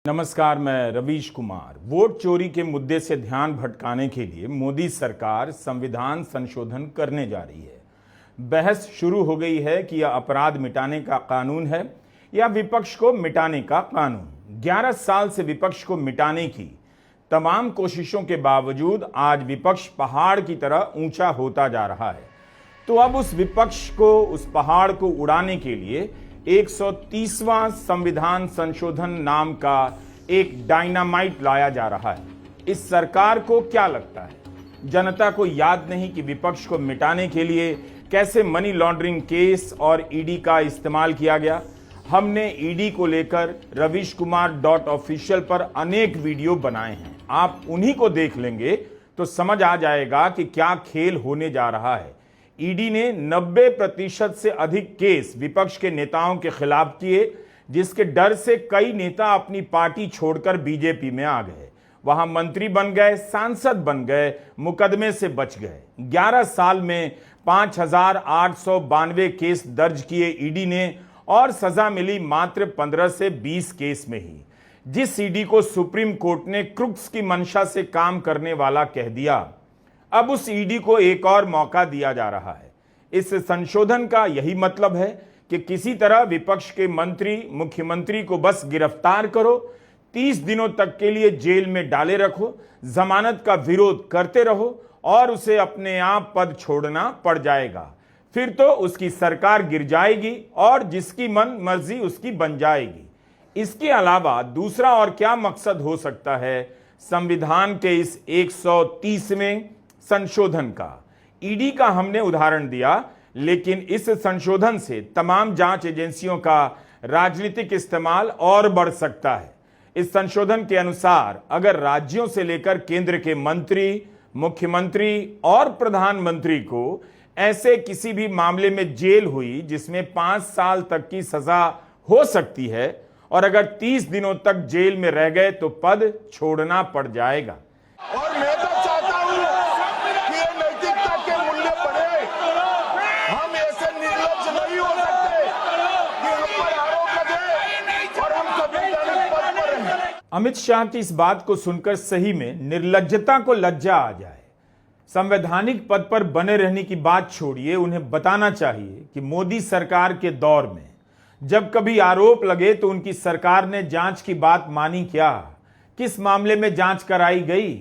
नमस्कार, मैं रवीश कुमार। वोट चोरी के मुद्दे से ध्यान भटकाने के लिए मोदी सरकार संविधान संशोधन करने जा रही है। बहस शुरू हो गई है कि यह अपराध मिटाने का कानून है या विपक्ष को मिटाने का कानून। 11 साल से विपक्ष को मिटाने की तमाम कोशिशों के बावजूद आज विपक्ष पहाड़ की तरह ऊंचा होता जा रहा है। तो अब उस विपक्ष को, उस पहाड़ को उड़ाने के लिए 130वां संविधान संशोधन नाम का एक डायनामाइट लाया जा रहा है। इस सरकार को क्या लगता है, जनता को याद नहीं कि विपक्ष को मिटाने के लिए कैसे मनी लॉन्ड्रिंग केस और ईडी का इस्तेमाल किया गया। हमने ईडी को लेकर ravishkumar.official पर अनेक वीडियो बनाए हैं। आप उन्हीं को देख लेंगे तो समझ आ जाएगा कि क्या खेल होने जा रहा है। ईडी ने 90% से अधिक केस विपक्ष के नेताओं के खिलाफ किए, जिसके डर से कई नेता अपनी पार्टी छोड़कर बीजेपी में आ गए। वहां मंत्री बन गए, सांसद बन गए, मुकदमे से बच गए। 11 साल में 5892 केस दर्ज किए ईडी ने और सजा मिली मात्र 15 से 20 केस में ही। जिस ईडी को सुप्रीम कोर्ट ने क्रुक्स की मंशा से काम करने वाला कह दिया, अब उस ईडी को एक और मौका दिया जा रहा है। इस संशोधन का यही मतलब है कि किसी तरह विपक्ष के मंत्री, मुख्यमंत्री को बस गिरफ्तार करो, 30 दिनों तक के लिए जेल में डाले रखो, जमानत का विरोध करते रहो और उसे अपने आप पद छोड़ना पड़ जाएगा। फिर तो उसकी सरकार गिर जाएगी और जिसकी मन मर्जी उसकी बन जाएगी। इसके अलावा दूसरा और क्या मकसद हो सकता है संविधान के इस 130वें संशोधन का? ईडी का हमने उदाहरण दिया, लेकिन इस संशोधन से तमाम जांच एजेंसियों का राजनीतिक इस्तेमाल और बढ़ सकता है। इस संशोधन के अनुसार अगर राज्यों से लेकर केंद्र के मंत्री, मुख्यमंत्री और प्रधानमंत्री को ऐसे किसी भी मामले में जेल हुई जिसमें 5 साल तक की सजा हो सकती है और अगर 30 दिनों तक जेल में रह गए तो पद छोड़ना पड़ जाएगा। और मैं तो चाहता हूं कि ये नैतिकता के मूल्य बढ़े। हम ऐसे निर्लज्ज नहीं हो सकते कि हम पर आरोप लगे और हम संवैधानिक पद पर रहें। अमित शाह की इस बात को सुनकर सही में निर्लज्जता को लज्जा आ जाए। संवैधानिक पद पर बने रहने की बात छोड़िए, उन्हें बताना चाहिए कि मोदी सरकार के दौर में जब कभी आरोप लगे तो उनकी सरकार ने जांच की बात मानी क्या? किस मामले में जांच कराई गई?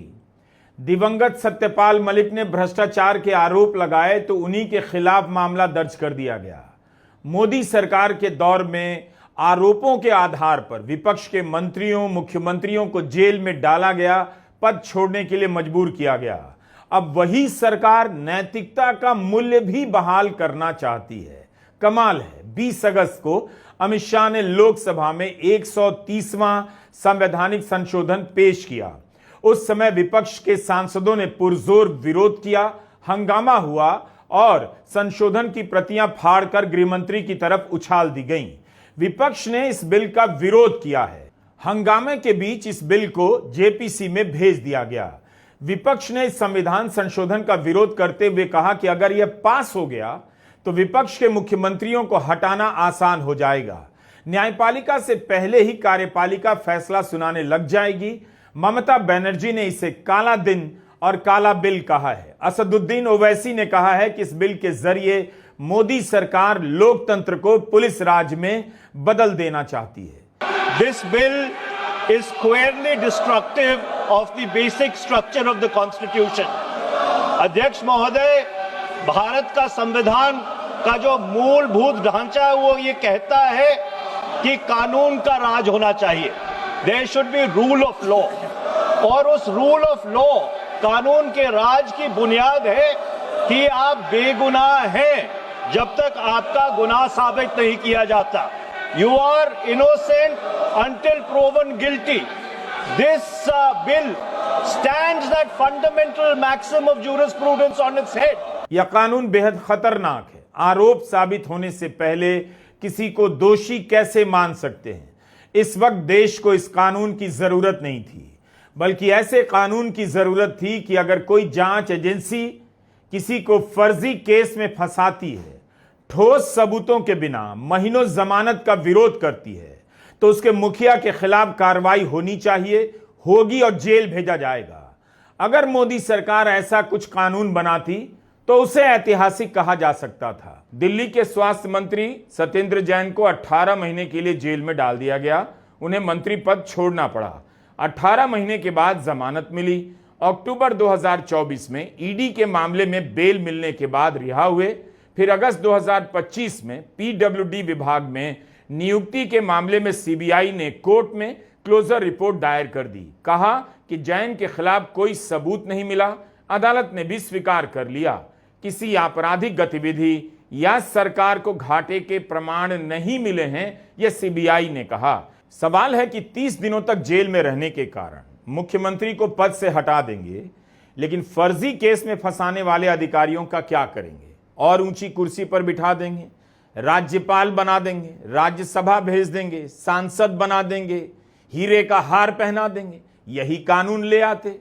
दिवंगत सत्यपाल मलिक ने भ्रष्टाचार के आरोप लगाए तो उन्हीं के खिलाफ मामला दर्ज कर दिया गया। मोदी सरकार के दौर में आरोपों के आधार पर विपक्ष के मंत्रियों, मुख्यमंत्रियों को जेल में डाला गया, पद छोड़ने के लिए मजबूर किया गया। अब वही सरकार नैतिकता का मूल्य भी बहाल करना चाहती है। कमाल है, 20 अगस्त को अमित शाह ने लोकसभा में 130वां संवैधानिक संशोधन पेश किया। उस समय विपक्ष के सांसदों ने पुरजोर विरोध किया, हंगामा हुआ और संशोधन की प्रतियां फाड़कर गृहमंत्री की तरफ उछाल दी गईं। विपक्ष ने इस बिल का विरोध किया है। हंगामे के बीच इस बिल को जेपीसी में भेज दिया गया। विपक्ष ने इस संविधान संशोधन का विरोध करते हुए कहा कि अगर यह पास हो गया तो विपक्ष के मुख्यमंत्रियों को हटाना आसान हो जाएगा। न्यायपालिका से पहले ही कार्यपालिका फैसला सुनाने लग जाएगी। ममता बनर्जी ने इसे काला दिन और काला बिल कहा है। असदुद्दीन ओवैसी ने कहा है कि इस बिल के जरिए मोदी सरकार लोकतंत्र को पुलिस राज में बदल देना चाहती है। This bill is squarely destructive of the basic structure of the Constitution. अध्यक्ष महोदय, भारत का संविधान का जो मूलभूत ढांचा है वो ये कहता है कि कानून का राज होना चाहिए। There should be rule of law. और उस रूल ऑफ लॉ, कानून के राज की बुनियाद है कि आप बेगुनाह हैं जब तक आपका गुनाह साबित नहीं किया जाता। You are innocent until proven guilty. This bill stands that fundamental maxim of jurisprudence on its head. यह कानून बेहद खतरनाक है। आरोप साबित होने से पहले किसी को दोषी कैसे मान सकते हैं? इस वक्त देश को इस कानून की जरूरत नहीं थी, बल्कि ऐसे कानून की जरूरत थी कि अगर कोई जांच एजेंसी किसी को फर्जी केस में फंसाती है, ठोस सबूतों के बिना महीनों जमानत का विरोध करती है, तो तो उसके मुखिया के खिलाफ कार्रवाई होनी चाहिए, होगी और जेल भेजा जाएगा। अगर मोदी सरकार ऐसा कुछ कानून बनाती तो उसे ऐतिहासिक कहा जा सकता था। दिल्ली के स्वास्थ्य मंत्री सत्येंद्र जैन को 18 महीने के लिए जेल में डाल दिया गया। उन्हें मंत्री पद छोड़ना पड़ा। 18 महीने के बाद जमानत मिली। अक्टूबर 2024 में ईडी के मामले में बेल मिलने के बाद रिहा हुए। फिर अगस्त 2025 में पीडब्ल्यूडी विभाग में नियुक्ति के मामले में सीबीआई ने कोर्ट में क्लोजर रिपोर्ट दायर कर दी। कहा कि जैन के खिलाफ कोई सबूत नहीं मिला। अदालत ने भी स्वीकार कर लिया, किसी आपराधिक गतिविधि या सरकार को घाटे के प्रमाण नहीं मिले हैं, यह सीबीआई ने कहा। सवाल है कि 30 दिनों तक जेल में रहने के कारण मुख्यमंत्री को पद से हटा देंगे, लेकिन फर्जी केस में फंसाने वाले अधिकारियों का क्या करेंगे? और ऊंची कुर्सी पर बिठा देंगे, राज्यपाल बना देंगे, राज्यसभा भेज देंगे, सांसद बना देंगे, हीरे का हार पहना देंगे। यही कानून ले आते।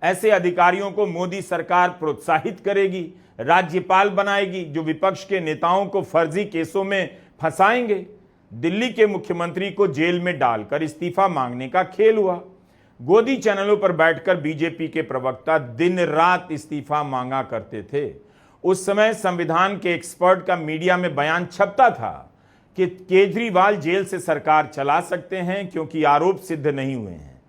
ऐसे अधिकारियों को मोदी सरकार प्रोत्साहित करेगी, राज्यपाल बनाएगी, जो विपक्ष के नेताओं को फर्जी केसों में फंसाएंगे। दिल्ली के मुख्यमंत्री को जेल में डालकर इस्तीफा मांगने का खेल हुआ। गोदी चैनलों पर बैठकर बीजेपी के प्रवक्ता दिन रात इस्तीफा मांगा करते थे। उस समय संविधान के एक्सपर्ट का मीडिया में बयान छपता था कि केजरीवाल जेल से सरकार चला सकते हैं क्योंकि आरोप सिद्ध नहीं हुए हैं।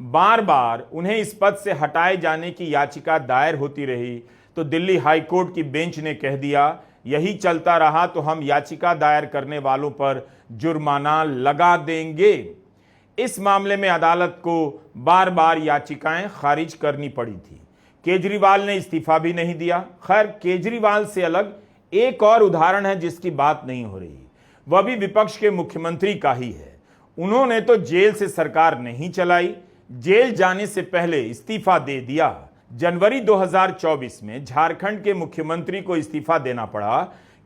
बार बार उन्हें इस पद से हटाए जाने की याचिका दायर होती रही तो दिल्ली हाईकोर्ट की बेंच ने कह दिया, यही चलता रहा तो हम याचिका दायर करने वालों पर जुर्माना लगा देंगे। इस मामले में अदालत को बार बार याचिकाएं खारिज करनी पड़ी थी। केजरीवाल ने इस्तीफा भी नहीं दिया। खैर, केजरीवाल से अलग एक और उदाहरण है जिसकी बात नहीं हो रही, वह भी विपक्ष के मुख्यमंत्री का ही है। उन्होंने तो जेल से सरकार नहीं चलाई, जेल जाने से पहले इस्तीफा दे दिया। जनवरी 2024 में झारखंड के मुख्यमंत्री को इस्तीफा देना पड़ा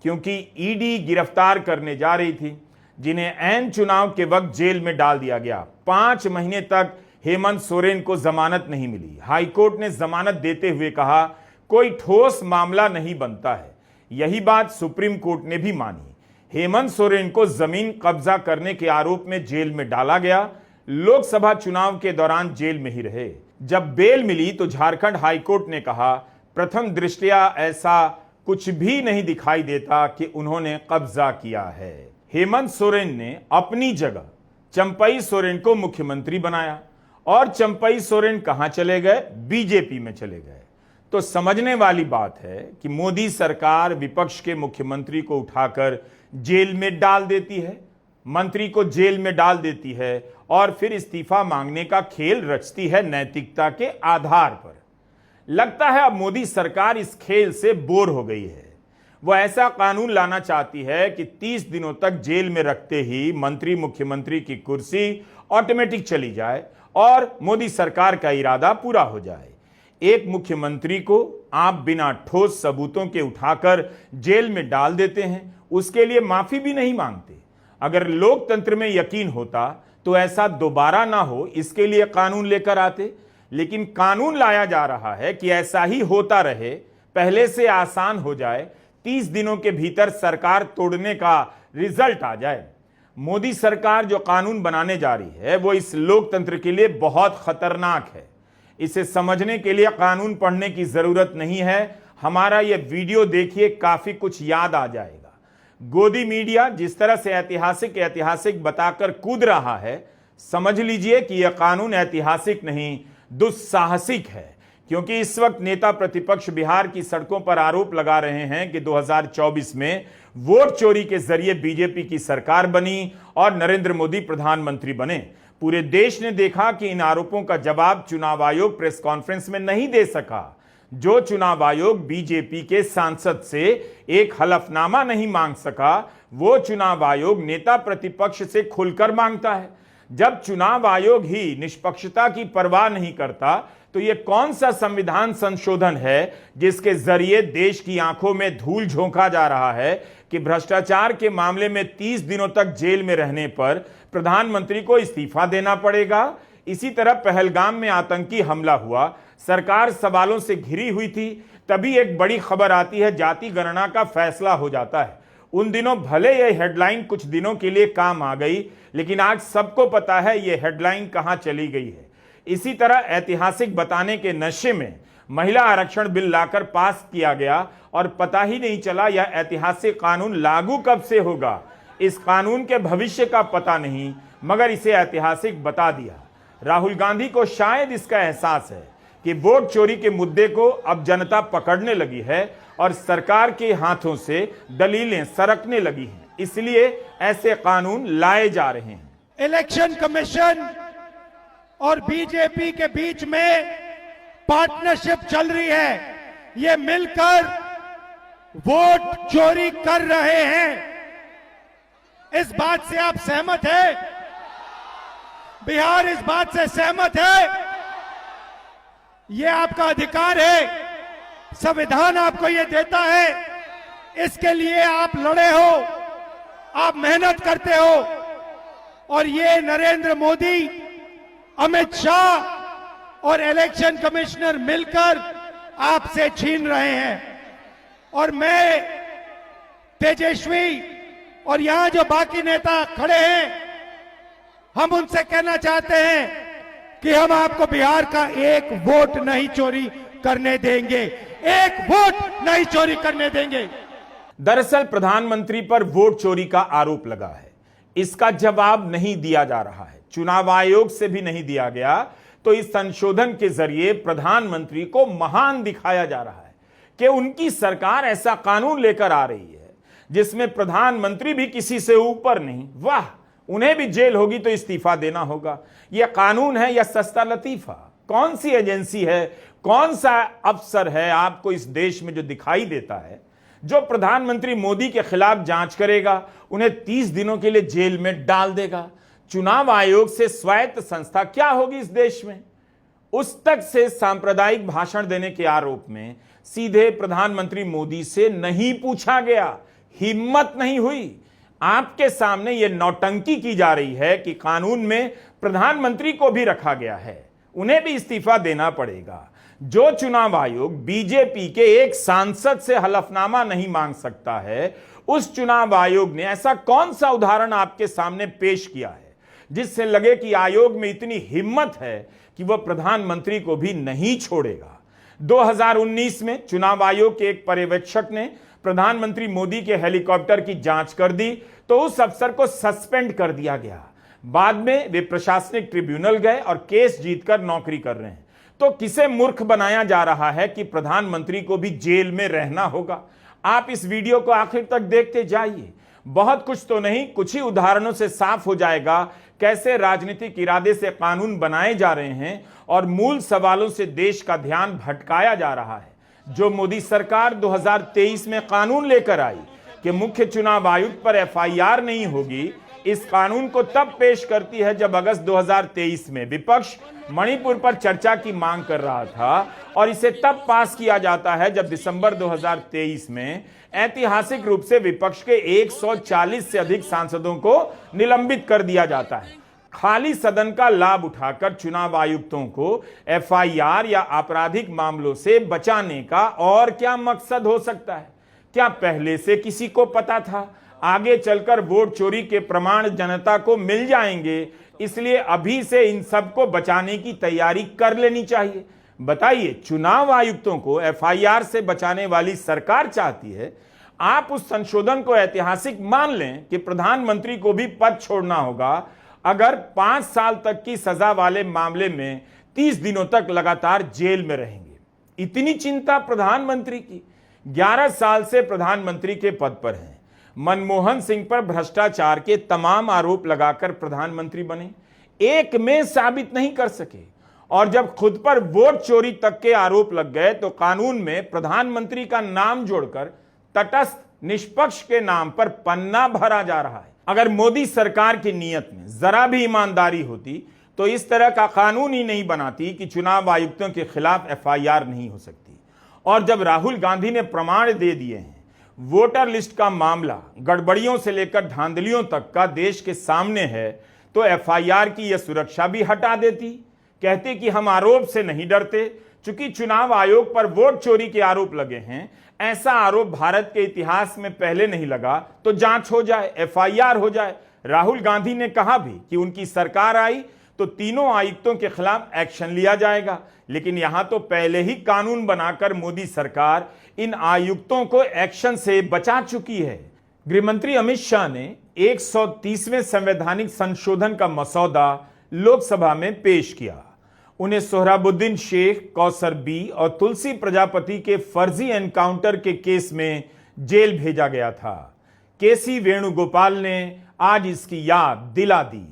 क्योंकि ईडी गिरफ्तार करने जा रही थी, जिन्हें ऐन चुनाव के वक्त जेल में डाल दिया गया। 5 महीने तक हेमंत सोरेन को जमानत नहीं मिली। हाईकोर्ट ने जमानत देते हुए कहा, कोई ठोस मामला नहीं बनता है। यही बात सुप्रीम कोर्ट ने भी मानी। हेमंत सोरेन को जमीन कब्जा करने के आरोप में जेल में डाला गया। लोकसभा चुनाव के दौरान जेल में ही रहे। जब बेल मिली तो झारखंड हाईकोर्ट ने कहा, प्रथम दृष्टया ऐसा कुछ भी नहीं दिखाई देता कि उन्होंने कब्जा किया है। हेमंत सोरेन ने अपनी जगह चंपई सोरेन को मुख्यमंत्री बनाया और चंपई सोरेन कहां चले गए? बीजेपी में चले गए। तो समझने वाली बात है कि मोदी सरकार विपक्ष के मुख्यमंत्री को उठाकर जेल में डाल देती है, मंत्री को जेल में डाल देती है और फिर इस्तीफा मांगने का खेल रचती है नैतिकता के आधार पर। लगता है अब मोदी सरकार इस खेल से बोर हो गई है। वह ऐसा कानून लाना चाहती है कि 30 दिनों तक जेल में रखते ही मंत्री मुख्यमंत्री की कुर्सी ऑटोमेटिक चली जाए और मोदी सरकार का इरादा पूरा हो जाए। एक मुख्यमंत्री को आप बिना ठोस सबूतों के उठाकर जेल में डाल देते हैं, उसके लिए माफी भी नहीं मांगते। अगर लोकतंत्र में यकीन होता तो ऐसा दोबारा ना हो, इसके लिए कानून लेकर आते। लेकिन कानून लाया जा रहा है कि ऐसा ही होता रहे, पहले से आसान हो जाए, 30 दिनों के भीतर सरकार तोड़ने का रिजल्ट आ जाए। मोदी सरकार जो कानून बनाने जा रही है वो इस लोकतंत्र के लिए बहुत खतरनाक है। इसे समझने के लिए कानून पढ़ने की जरूरत नहीं है। हमारा यह वीडियो देखिए, काफी कुछ याद आ जाएगा। गोदी मीडिया जिस तरह से ऐतिहासिक बताकर कूद रहा है, समझ लीजिए कि यह कानून ऐतिहासिक नहीं, दुस्साहसिक है। क्योंकि इस वक्त नेता प्रतिपक्ष बिहार की सड़कों पर आरोप लगा रहे हैं कि 2024 में वोट चोरी के जरिए बीजेपी की सरकार बनी और नरेंद्र मोदी प्रधानमंत्री बने। पूरे देश ने देखा कि इन आरोपों का जवाब चुनाव आयोग प्रेस कॉन्फ्रेंस में नहीं दे सका। जो चुनाव आयोग बीजेपी के सांसद से एक हलफनामा नहीं मांग सका, वो चुनाव आयोग नेता प्रतिपक्ष से खुलकर मांगता है। जब चुनाव आयोग ही निष्पक्षता की परवाह नहीं करता तो यह कौन सा संविधान संशोधन है जिसके जरिए देश की आंखों में धूल झोंका जा रहा है कि भ्रष्टाचार के मामले में 30 दिनों तक जेल में रहने पर प्रधानमंत्री को इस्तीफा देना पड़ेगा। इसी तरह पहलगाम में आतंकी हमला हुआ, सरकार सवालों से घिरी हुई थी, तभी एक बड़ी खबर आती है, जाति गणना का फैसला हो जाता है। उन दिनों भले यह हेडलाइन कुछ दिनों के लिए काम आ गई, लेकिन आज सबको पता है यह हेडलाइन कहां चली गई है। इसी तरह ऐतिहासिक बताने के नशे में महिला आरक्षण बिल लाकर पास किया गया और पता ही नहीं चला यह ऐतिहासिक कानून लागू कब से होगा। इस कानून के भविष्य का पता नहीं, मगर इसे ऐतिहासिक बता दिया। राहुल गांधी को शायद इसका एहसास है कि वोट चोरी के मुद्दे को अब जनता पकड़ने लगी है और सरकार के हाथों से दलीलें सरकने लगी हैं, इसलिए ऐसे कानून लाए जा रहे हैं। इलेक्शन कमीशन और बीजेपी के बीच में पार्टनरशिप चल रही है। ये मिलकर वोट चोरी कर रहे हैं। इस बात से आप सहमत हैं? बिहार इस बात से सहमत है? ये आपका अधिकार है, संविधान आपको ये देता है, इसके लिए आप लड़े हो, आप मेहनत करते हो, और ये नरेंद्र मोदी, अमित शाह और इलेक्शन कमिश्नर मिलकर आपसे छीन रहे हैं। और मैं, तेजस्वी और यहां जो बाकी नेता खड़े हैं, हम उनसे कहना चाहते हैं कि हम आपको बिहार का एक वोट नहीं चोरी करने देंगे, एक वोट नहीं चोरी करने देंगे। दरअसल प्रधानमंत्री पर वोट चोरी का आरोप लगा है, इसका जवाब नहीं दिया जा रहा है, चुनाव आयोग से भी नहीं दिया गया। तो इस संशोधन के जरिए प्रधानमंत्री को महान दिखाया जा रहा है कि उनकी सरकार ऐसा कानून लेकर आ रही है जिसमें प्रधानमंत्री भी किसी से ऊपर नहीं। वाह, उन्हें भी जेल होगी तो इस्तीफा देना होगा। यह कानून है या सस्ता लतीफा? कौन सी एजेंसी है, कौन सा अफसर है आपको इस देश में जो दिखाई देता है जो प्रधानमंत्री मोदी के खिलाफ जांच करेगा, उन्हें 30 दिनों के लिए जेल में डाल देगा? चुनाव आयोग से स्वायत्त संस्था क्या होगी इस देश में? उस तक से सांप्रदायिक भाषण देने के आरोप में सीधे प्रधानमंत्री मोदी से नहीं पूछा गया, हिम्मत नहीं हुई। आपके सामने यह नौटंकी की जा रही है कि कानून में प्रधानमंत्री को भी रखा गया है, उन्हें भी इस्तीफा देना पड़ेगा। जो चुनाव आयोग बीजेपी के एक सांसद से हलफनामा नहीं मांग सकता है, उस चुनाव आयोग ने ऐसा कौन सा उदाहरण आपके सामने पेश किया है जिससे लगे कि आयोग में इतनी हिम्मत है कि वह प्रधानमंत्री को भी नहीं छोड़ेगा? 2019 में चुनाव आयोग के एक पर्यवेक्षक ने प्रधानमंत्री मोदी के हेलीकॉप्टर की जांच कर दी तो उस अफसर को सस्पेंड कर दिया गया। बाद में वे प्रशासनिक ट्रिब्यूनल गए और केस जीतकर नौकरी कर रहे हैं। तो किसे मूर्ख बनाया जा रहा है कि प्रधानमंत्री को भी जेल में रहना होगा? आप इस वीडियो को आखिर तक देखते जाइए, बहुत कुछ तो नहीं, कुछ ही उदाहरणों से साफ हो जाएगा कैसे राजनीतिक इरादे से कानून बनाए जा रहे हैं और मूल सवालों से देश का ध्यान भटकाया जा रहा है। जो मोदी सरकार 2023 में कानून लेकर आई कि मुख्य चुनाव आयुक्त पर एफआईआर नहीं होगी, इस कानून को तब पेश करती है जब अगस्त 2023 में विपक्ष मणिपुर पर चर्चा की मांग कर रहा था, और इसे तब पास किया जाता है जब दिसंबर 2023 में ऐतिहासिक रूप से विपक्ष के 140 से अधिक सांसदों को निलंबित कर दिया जाता है। खाली सदन का लाभ उठाकर चुनाव आयुक्तों को एफआईआर या आपराधिक मामलों से बचाने का और क्या मकसद हो सकता है? क्या पहले से किसी को पता था आगे चलकर वोट चोरी के प्रमाण जनता को मिल जाएंगे, इसलिए अभी से इन सबको बचाने की तैयारी कर लेनी चाहिए? बताइए, चुनाव आयुक्तों को एफआईआर से बचाने वाली सरकार चाहती है। आप उस संशोधन को ऐतिहासिक मान लें कि प्रधानमंत्री को भी पद छोड़ना होगा अगर 5 साल तक की सजा वाले मामले में 30 दिनों तक लगातार जेल में रहेंगे। इतनी चिंता प्रधानमंत्री की? 11 साल से प्रधानमंत्री के पद पर हैं, मनमोहन सिंह पर भ्रष्टाचार के तमाम आरोप लगाकर प्रधानमंत्री बने, एक में साबित नहीं कर सके, और जब खुद पर वोट चोरी तक के आरोप लग गए तो कानून में प्रधानमंत्री का नाम जोड़कर तटस्थ निष्पक्ष के नाम पर पन्ना भरा जा रहा है। अगर मोदी सरकार की नीयत में जरा भी ईमानदारी होती तो इस तरह का कानून ही नहीं बनाती कि चुनाव आयुक्तों के खिलाफ एफआईआर नहीं हो सकती। और जब राहुल गांधी ने प्रमाण दे दिए हैं, वोटर लिस्ट का मामला गड़बड़ियों से लेकर धांधलियों तक का देश के सामने है, तो एफआईआर की यह सुरक्षा भी हटा देती, कहते कि हम आरोप से नहीं डरते, चूंकि चुनाव आयोग पर वोट चोरी के आरोप लगे हैं, ऐसा आरोप भारत के इतिहास में पहले नहीं लगा, तो जांच हो जाए, एफआईआर हो जाए। राहुल गांधी ने कहा भी कि उनकी सरकार आई तो तीनों आयुक्तों के खिलाफ एक्शन लिया जाएगा, लेकिन यहां तो पहले ही कानून बनाकर मोदी सरकार इन आयुक्तों को एक्शन से बचा चुकी है। गृहमंत्री अमित शाह ने 130वें संवैधानिक संशोधन का मसौदा लोकसभा में पेश किया। उन्हें सोहराबुद्दीन शेख, कौसर बी और तुलसी प्रजापति के फर्जी एनकाउंटर के केस में जेल भेजा गया था। केसी वेणुगोपाल ने आज इसकी याद दिला दी।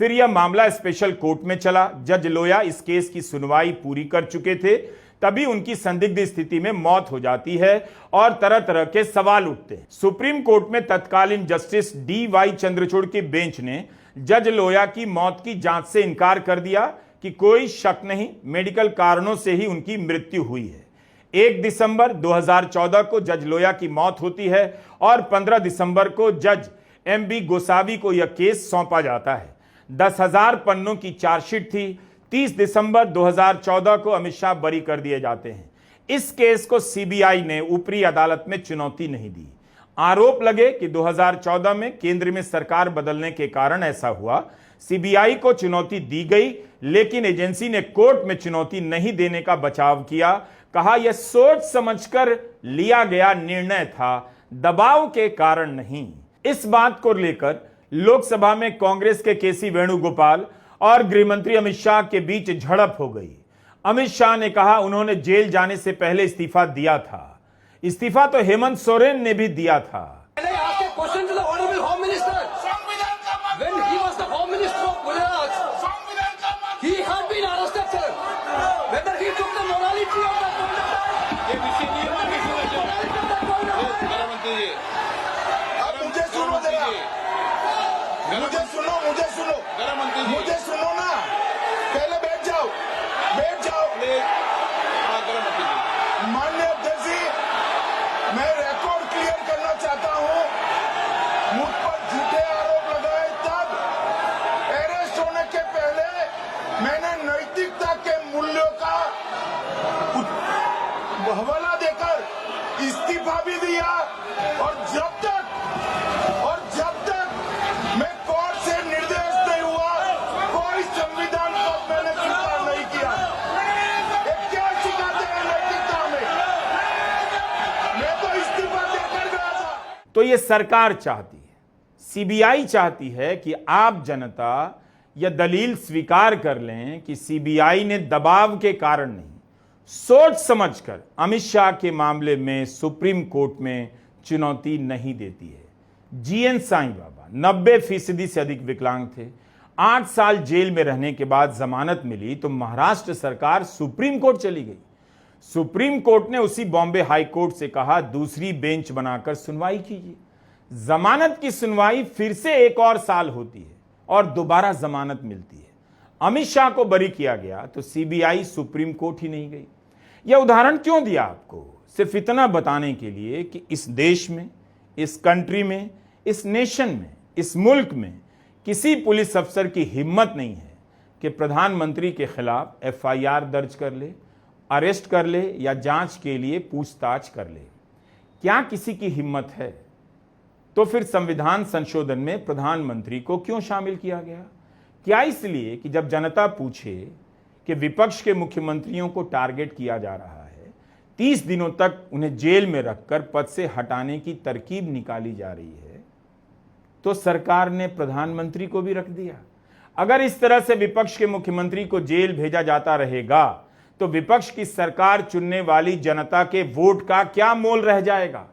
फिर यह मामला स्पेशल कोर्ट में चला। जज लोया इस केस की सुनवाई पूरी कर चुके थे, तभी उनकी संदिग्ध स्थिति में मौत हो जाती है और तरह तरह के सवाल उठते हैं। सुप्रीम कोर्ट में तत्कालीन जस्टिस डी.वाई. चंद्रचूड़ की बेंच ने जज लोया की मौत की जांच से इनकार कर दिया कि कोई शक नहीं, मेडिकल कारणों से ही उनकी मृत्यु हुई है। 1 दिसंबर 2014 को जज लोया की मौत होती है और 15 दिसंबर को जज एम.बी. गोसावी को यह केस सौंपा जाता है। 10,000 पन्नों की चार्जशीट थी। 30 दिसंबर 2014 को अमित शाह बरी कर दिए जाते हैं। इस केस को सीबीआई ने ऊपरी अदालत में चुनौती नहीं दी। आरोप लगे कि 2014 में केंद्र में सरकार बदलने के कारण ऐसा हुआ। सीबीआई को चुनौती दी गई, लेकिन एजेंसी ने कोर्ट में चुनौती नहीं देने का बचाव किया। कहा यह सोच समझकर लिया गया निर्णय था, दबाव के कारण नहीं। इस बात को लेकर लोकसभा में कांग्रेस के केसी वेणुगोपाल और गृहमंत्री अमित शाह के बीच झड़प हो गई। अमित शाह ने कहा उन्होंने जेल जाने से पहले इस्तीफा दिया था। इस्तीफा तो हेमंत सोरेन ने भी दिया था। मुझे सुनो ना, पहले बैठ जाओ। माननीय अध्यक्ष जी, मैं रिकॉर्ड क्लियर करना चाहता हूं। मुझ पर झूठे आरोप लगाए तब अरेस्ट होने के पहले मैंने नैतिकता के मूल्यों का हवाला देकर इस्तीफा भी दिया, और जब तक मैं कोर्ट से निर्देश नहीं हुआ, कोई संविधान पद मैंने स्वीकार नहीं किया। ये क्या सिखाते हैं नैतिकता में? मैं तो इस्तीफा देकर गया था। तो ये सरकार चाहती है, सीबीआई चाहती है कि आप जनता यह दलील स्वीकार कर लें कि सीबीआई ने दबाव के कारण नहीं, सोच समझकर अमित शाह के मामले में सुप्रीम कोर्ट में चुनौती नहीं देती है। जीएन साईं बाबा 90% से अधिक विकलांग थे। 8 साल जेल में रहने के बाद जमानत मिली तो महाराष्ट्र सरकार सुप्रीम कोर्ट चली गई। सुप्रीम कोर्ट ने उसी बॉम्बे हाई कोर्ट से कहा दूसरी बेंच बनाकर सुनवाई कीजिए। जमानत की सुनवाई फिर से 1 और साल होती है और दोबारा जमानत मिलती है। अमित शाह को बरी किया गया तो सीबीआई सुप्रीम कोर्ट ही नहीं गई। यह उदाहरण क्यों दिया आपको? सिर्फ इतना बताने के लिए कि इस देश में, इस कंट्री में, इस नेशन में, इस मुल्क में किसी पुलिस अफसर की हिम्मत नहीं है कि प्रधानमंत्री के खिलाफ एफआईआर दर्ज कर ले, अरेस्ट कर ले या जांच के लिए पूछताछ कर ले। क्या किसी की हिम्मत है? तो फिर संविधान संशोधन में प्रधानमंत्री को क्यों शामिल किया गया? क्या इसलिए कि जब जनता पूछे कि विपक्ष के मुख्यमंत्रियों को टारगेट किया जा रहा है, 30 दिनों तक उन्हें जेल में रखकर पद से हटाने की तरकीब निकाली जा रही है, तो सरकार ने प्रधानमंत्री को भी रख दिया। अगर इस तरह से विपक्ष के मुख्यमंत्री को जेल भेजा जाता रहेगा तो विपक्ष की सरकार चुनने वाली जनता के वोट का क्या मोल रह जाएगा?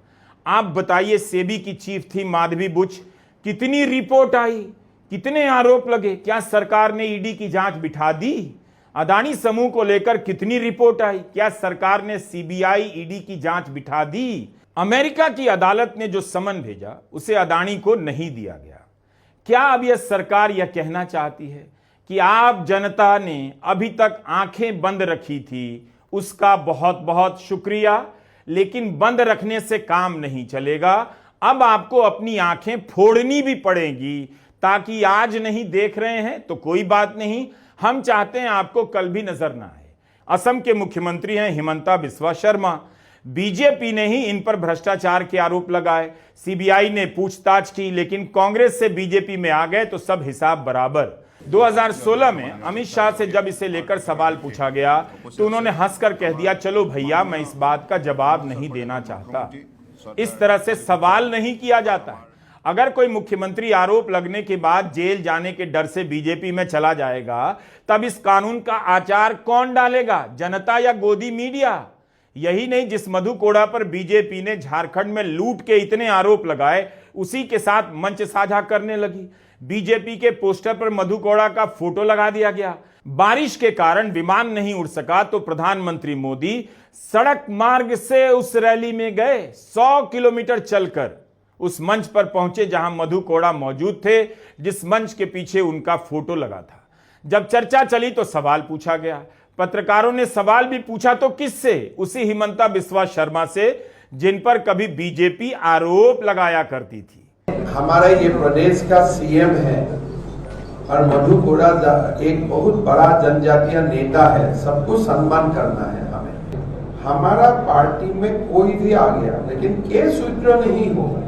आप बताइए, सेबी की चीफ थी माधवी बुच, कितनी रिपोर्ट आई, कितने आरोप लगे, क्या सरकार ने ईडी की जांच बिठा दी? अदानी समूह को लेकर कितनी रिपोर्ट आई, क्या सरकार ने सीबीआई ईडी की जांच बिठा दी? अमेरिका की अदालत ने जो समन भेजा उसे अदानी को नहीं दिया गया। क्या अब यह सरकार यह कहना चाहती है कि आप जनता ने अभी तक आंखें बंद रखी थी, उसका बहुत बहुत शुक्रिया, लेकिन बंद रखने से काम नहीं चलेगा, अब आपको अपनी आंखें फोड़नी भी पड़ेगी, ताकि आज नहीं देख रहे हैं तो कोई बात नहीं, हम चाहते हैं आपको कल भी नजर ना आए। असम के मुख्यमंत्री हैं हिमंता बिस्वा शर्मा। बीजेपी ने ही इन पर भ्रष्टाचार के आरोप लगाए। सीबीआई ने पूछताछ की, लेकिन कांग्रेस से बीजेपी में आ गए तो सब हिसाब बराबर। 2016 में अमित शाह से जब इसे लेकर सवाल पूछा गया तो उन्होंने हंसकर कह दिया, चलो भैया मैं इस बात का जवाब नहीं देना चाहता। इस तरह से सवाल नहीं किया जाता। अगर कोई मुख्यमंत्री आरोप लगने के बाद जेल जाने के डर से बीजेपी में चला जाएगा, तब इस कानून का आचार कौन डालेगा, जनता या गोदी मीडिया? यही नहीं, जिस मधु कोड़ा पर बीजेपी ने झारखंड में लूट के इतने आरोप लगाए, उसी के साथ मंच साझा करने लगी। बीजेपी के पोस्टर पर मधु कोड़ा का फोटो लगा दिया गया। बारिश के कारण विमान नहीं उड़ सका तो प्रधानमंत्री मोदी सड़क मार्ग से उस रैली में गए। 100 किलोमीटर चलकर उस मंच पर पहुंचे जहां मधु कोड़ा मौजूद थे, जिस मंच के पीछे उनका फोटो लगा था। जब चर्चा चली तो सवाल पूछा गया। पत्रकारों ने सवाल भी पूछा तो किससे? उसी हिमंता बिस्वा शर्मा से, जिन पर कभी बीजेपी आरोप लगाया करती थी। हमारा ये प्रदेश का सीएम है और मधु कोड़ा एक बहुत बड़ा जनजातीय नेता है, सबको सम्मान करना है हमें। हमारा पार्टी में कोई भी आ गया, लेकिन केस विड्रॉ नहीं होगा।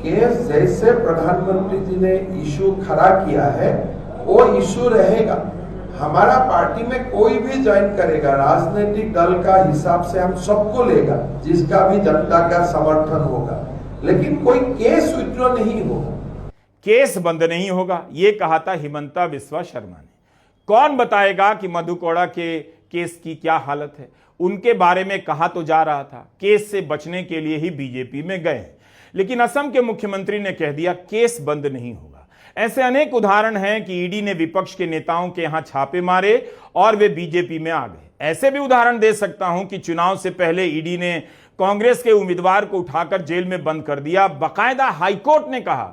केस जैसे प्रधानमंत्री जी ने इशू खड़ा किया है वो इशू रहेगा। हमारा पार्टी में कोई भी ज्वाइन करेगा, राजनीतिक दल का हिसाब से हम सबको लेगा, जिसका भी जनता का समर्थन होगा, लेकिन कोई केस विड्रॉ नहीं होगा। केस बंद नहीं होगा, ये कहा था हिमंता बिस्वा शर्मा ने। कौन बताएगा कि मधु कोड़ा के केस की क्या हालत है? उनके बारे में कहा तो जा रहा था केस से बचने के लिए ही बीजेपी में गए, लेकिन असम के मुख्यमंत्री ने कह दिया केस बंद नहीं होगा। ऐसे अनेक उदाहरण हैं कि ईडी ने विपक्ष के नेताओं के यहां छापे मारे और वे बीजेपी में आ गए। ऐसे भी उदाहरण दे सकता हूं कि चुनाव से पहले ईडी ने कांग्रेस के उम्मीदवार को उठाकर जेल में बंद कर दिया। बाकायदा हाईकोर्ट ने कहा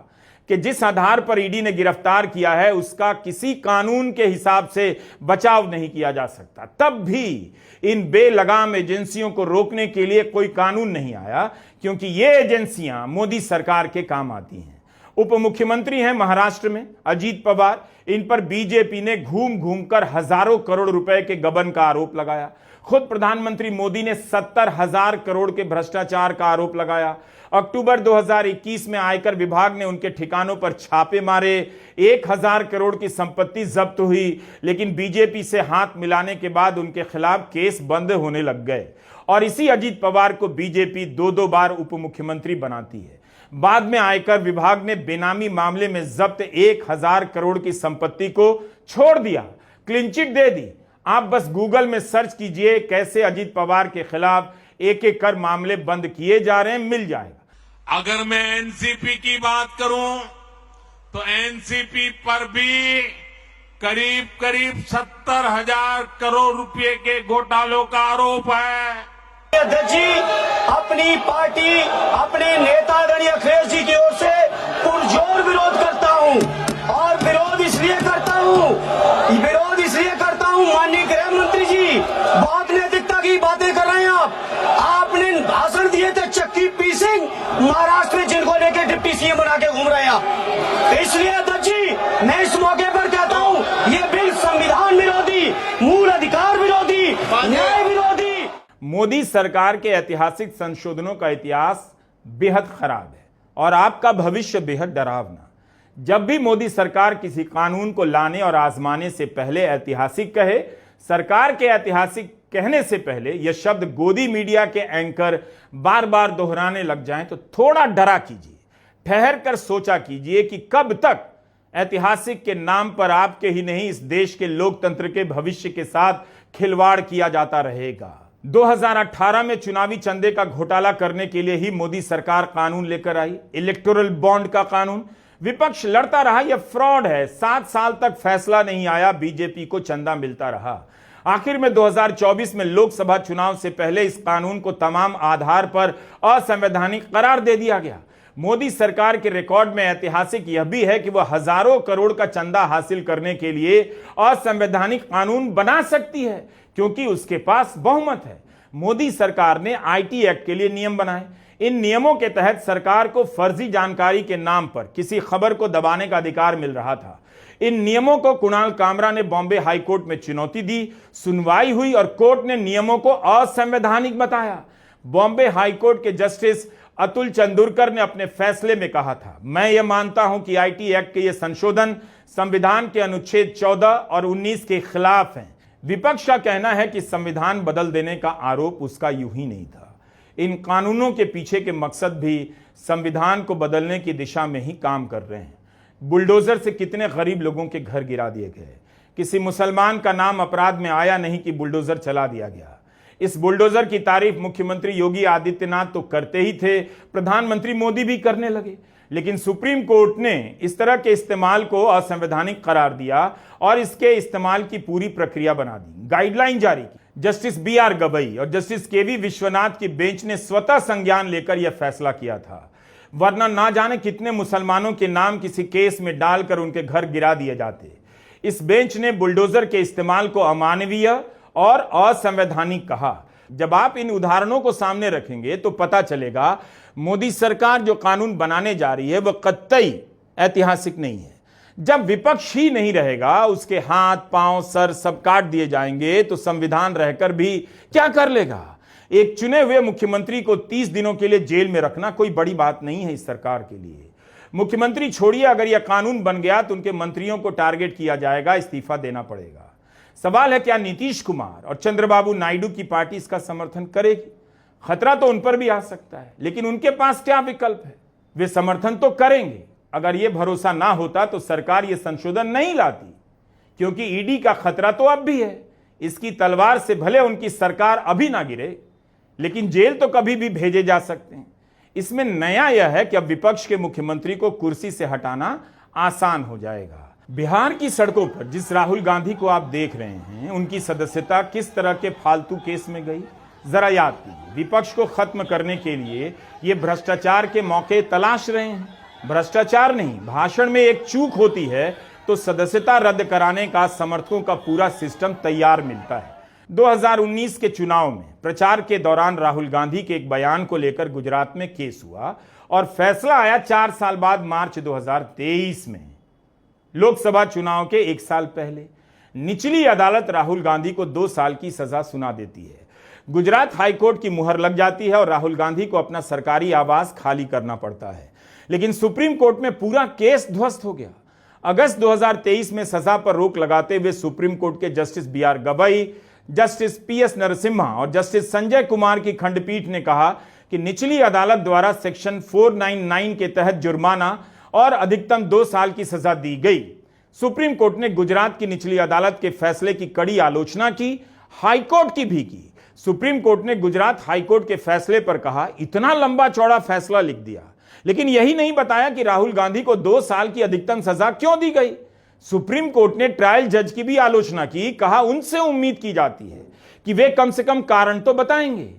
कि जिस आधार पर ईडी ने गिरफ्तार किया है उसका किसी कानून के हिसाब से बचाव नहीं किया जा सकता। तब भी इन बेलगाम एजेंसियों को रोकने के लिए कोई कानून नहीं आया, क्योंकि ये एजेंसियां मोदी सरकार के काम आती हैं। उप मुख्यमंत्री हैं महाराष्ट्र में अजीत पवार, इन पर बीजेपी ने घूम घूम कर हजारों करोड़ रुपए के गबन का आरोप लगाया। खुद प्रधानमंत्री मोदी ने 70,000 करोड़ के भ्रष्टाचार का आरोप लगाया। अक्टूबर 2021 में आयकर विभाग ने उनके ठिकानों पर छापे मारे। 1,000 करोड़ की संपत्ति जब्त हुई, लेकिन बीजेपी से हाथ मिलाने के बाद उनके खिलाफ केस बंद होने लग गए। और इसी अजीत पवार को बीजेपी 2-2 बार उप मुख्यमंत्री बनाती है। बाद में आयकर विभाग ने बेनामी मामले में जब्त 1,000 करोड़ की संपत्ति को छोड़ दिया, क्लीन चिट दे दी। आप बस गूगल में सर्च कीजिए कैसे अजीत पवार के खिलाफ एक एक कर मामले बंद किए जा रहे हैं, मिल जाएगा। अगर मैं एनसीपी की बात करूं तो एनसीपी पर भी करीब करीब 70,000 करोड़ रुपए के घोटालों का आरोप है। अध्यक्ष जी, अपनी पार्टी अपने नेता आदरणीय अखिलेश जी की ओर से पुरजोर विरोध करता हूं। और विरोध इसलिए करता हूं माननीय गृह मंत्री जी, बहुत नैतिकता की बातें कर रहे हैं आपने भाषण दिए थे चक्की पी सिंह महाराष्ट्र में, जिनको लेकर डिप्टी सीएम बना के घूम रहे हैं आप। इसलिए अध्यक्ष जी, मैं इस मौके पर कहता हूं ये बिल संविधान विरोधी, मूल अधिकार विरोधी, न्याय विरोधी। मोदी सरकार के ऐतिहासिक संशोधनों का इतिहास बेहद खराब है और आपका भविष्य बेहद डरावना। जब भी मोदी सरकार किसी कानून को लाने और आजमाने से पहले ऐतिहासिक कहे, सरकार के ऐतिहासिक कहने से पहले यह शब्द गोदी मीडिया के एंकर बार बार दोहराने लग जाएं तो थोड़ा डरा कीजिए, ठहर कर सोचा कीजिए कि कब तक ऐतिहासिक के नाम पर आपके ही नहीं इस देश के लोकतंत्र के भविष्य के साथ खिलवाड़ किया जाता रहेगा। 2018 में चुनावी चंदे का घोटाला करने के लिए ही मोदी सरकार कानून लेकर आई, इलेक्टोरल बॉन्ड का कानून। विपक्ष लड़ता रहा यह फ्रॉड है, 7 साल तक फैसला नहीं आया, बीजेपी को चंदा मिलता रहा। आखिर में 2024 में लोकसभा चुनाव से पहले इस कानून को तमाम आधार पर असंवैधानिक करार दे दिया गया। मोदी सरकार के रिकॉर्ड में ऐतिहासिक यह भी है कि वह हजारों करोड़ का चंदा हासिल करने के लिए असंवैधानिक कानून बना सकती है, क्योंकि उसके पास बहुमत है। मोदी सरकार ने आईटी एक्ट के लिए नियम बनाए। इन नियमों के तहत सरकार को फर्जी जानकारी के नाम पर किसी खबर को दबाने का अधिकार मिल रहा था। इन नियमों को कुणाल कामरा ने बॉम्बे हाईकोर्ट में चुनौती दी, सुनवाई हुई और कोर्ट ने नियमों को असंवैधानिक बताया। बॉम्बे हाईकोर्ट के जस्टिस अतुल चंदुरकर ने अपने फैसले में कहा था, मैं यह मानता हूं कि आईटी एक्ट के ये संशोधन संविधान के अनुच्छेद 14 और 19 के खिलाफ हैं। विपक्ष का कहना है कि संविधान बदल देने का आरोप उसका यूं ही नहीं था। इन कानूनों के पीछे के मकसद भी संविधान को बदलने की दिशा में ही काम कर रहे हैं। बुलडोजर से कितने गरीब लोगों के घर गिरा दिए गए। किसी मुसलमान का नाम अपराध में आया नहीं कि बुलडोजर चला दिया गया। इस बुलडोजर की तारीफ मुख्यमंत्री योगी आदित्यनाथ तो करते ही थे, प्रधानमंत्री मोदी भी करने लगे, लेकिन सुप्रीम कोर्ट ने इस तरह के इस्तेमाल को असंवैधानिक करार दिया और इसके इस्तेमाल की पूरी प्रक्रिया बना दी, गाइडलाइन जारी की। जस्टिस BR गवई और जस्टिस KV विश्वनाथ की बेंच ने स्वतः संज्ञान लेकर यह फैसला किया था, वरना ना जाने कितने मुसलमानों के नाम किसी केस में डालकर उनके घर गिरा दिए जाते। इस बेंच ने बुलडोजर के इस्तेमाल को अमानवीय और असंवैधानिक कहा। जब आप इन उदाहरणों को सामने रखेंगे तो पता चलेगा मोदी सरकार जो कानून बनाने जा रही है वह कतई ऐतिहासिक नहीं है। जब विपक्ष ही नहीं रहेगा, उसके हाथ पांव सर सब काट दिए जाएंगे तो संविधान रहकर भी क्या कर लेगा। एक चुने हुए मुख्यमंत्री को 30 दिनों के लिए जेल में रखना कोई बड़ी बात नहीं है इस सरकार के लिए। मुख्यमंत्री छोड़िए, अगर यह कानून बन गया तो उनके मंत्रियों को टारगेट किया जाएगा, इस्तीफा देना पड़ेगा। सवाल है क्या नीतीश कुमार और चंद्रबाबू नायडू की पार्टी इसका समर्थन करेगी? खतरा तो उन पर भी आ सकता है, लेकिन उनके पास क्या विकल्प है? वे समर्थन तो करेंगे। अगर यह भरोसा ना होता तो सरकार यह संशोधन नहीं लाती, क्योंकि ईडी का खतरा तो अब भी है। इसकी तलवार से भले उनकी सरकार अभी ना गिरे, लेकिन जेल तो कभी भी भेजे जा सकते हैं। इसमें नया यह है कि अब विपक्ष के मुख्यमंत्री को कुर्सी से हटाना आसान हो जाएगा। बिहार की सड़कों पर जिस राहुल गांधी को आप देख रहे हैं, उनकी सदस्यता किस तरह के फालतू केस में गई, जरा याद कीजिए। विपक्ष को खत्म करने के लिए ये भ्रष्टाचार के मौके तलाश रहे हैं। भ्रष्टाचार नहीं, भाषण में एक चूक होती है तो सदस्यता रद्द कराने का समर्थकों का पूरा सिस्टम तैयार मिलता है। 2019 के चुनाव में प्रचार के दौरान राहुल गांधी के एक बयान को लेकर गुजरात में केस हुआ और फैसला आया 4 साल बाद मार्च 2023 में, लोकसभा चुनाव के 1 साल पहले। निचली अदालत राहुल गांधी को 2 साल की सजा सुना देती है। गुजरात हाईकोर्ट की मुहर लग जाती है और राहुल गांधी को अपना सरकारी आवास खाली करना पड़ता है। लेकिन सुप्रीम कोर्ट में पूरा केस ध्वस्त हो गया। अगस्त 2023 में सजा पर रोक लगाते हुए सुप्रीम कोर्ट के justice BR Gavai, justice PS Narasimha और जस्टिस संजय कुमार की खंडपीठ ने कहा कि निचली अदालत द्वारा सेक्शन 499 के तहत जुर्माना और अधिकतम 2 साल की सजा दी गई। सुप्रीम कोर्ट ने गुजरात की निचली अदालत के फैसले की कड़ी आलोचना की, हाईकोर्ट की भी की। सुप्रीम कोर्ट ने गुजरात हाईकोर्ट के फैसले पर कहा, इतना लंबा चौड़ा फैसला लिख दिया, लेकिन यही नहीं बताया कि राहुल गांधी को 2 साल की अधिकतम सजा क्यों दी गई। सुप्रीम कोर्ट ने ट्रायल जज की भी आलोचना की, कहा उनसे उम्मीद की जाती है कि वे कम से कम कारण तो बताएंगे।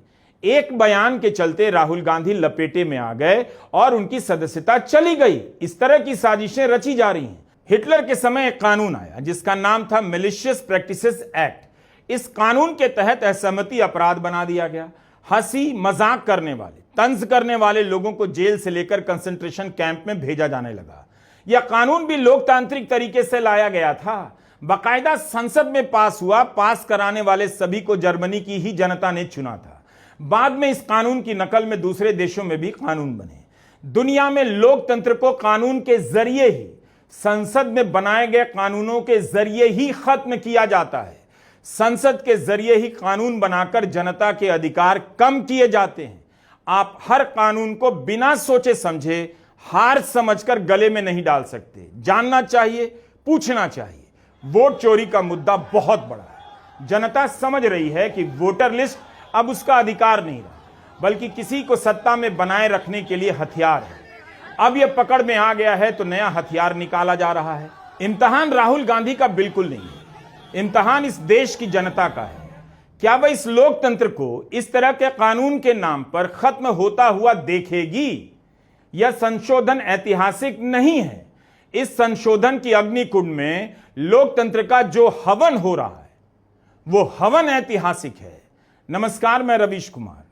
एक बयान के चलते राहुल गांधी लपेटे में आ गए और उनकी सदस्यता चली गई। इस तरह की साजिशें रची जा रही हैं। हिटलर के समय एक कानून आया जिसका नाम था मैलिशियस प्रैक्टिसेस एक्ट। इस कानून के तहत असहमति अपराध बना दिया गया। हंसी मजाक करने वाले, तंज करने वाले लोगों को जेल से लेकर कंसंट्रेशन कैंप में भेजा जाने लगा। यह कानून भी लोकतांत्रिक तरीके से लाया गया था, बाकायदा संसद में पास हुआ। पास कराने वाले सभी को जर्मनी की ही जनता ने चुना था। बाद में इस कानून की नकल में दूसरे देशों में भी कानून बने। दुनिया में लोकतंत्र को कानून के जरिए ही, संसद में बनाए गए कानूनों के जरिए ही खत्म किया जाता है। संसद के जरिए ही कानून बनाकर जनता के अधिकार कम किए जाते हैं। आप हर कानून को बिना सोचे समझे, हार समझकर गले में नहीं डाल सकते। जानना चाहिए, पूछना चाहिए। वोट चोरी का मुद्दा बहुत बड़ा है। जनता समझ रही है कि वोटर लिस्ट अब उसका अधिकार नहीं रहा, बल्कि किसी को सत्ता में बनाए रखने के लिए हथियार है। अब यह पकड़ में आ गया है तो नया हथियार निकाला जा रहा है। इम्तिहान राहुल गांधी का बिल्कुल नहीं है, इम्तिहान इस देश की जनता का है। क्या वह इस लोकतंत्र को इस तरह के कानून के नाम पर खत्म होता हुआ देखेगी? यह संशोधन ऐतिहासिक नहीं है। इस संशोधन की अग्निकुंड में लोकतंत्र का जो हवन हो रहा है, वो हवन ऐतिहासिक है। नमस्कार, मैं रवीश कुमार।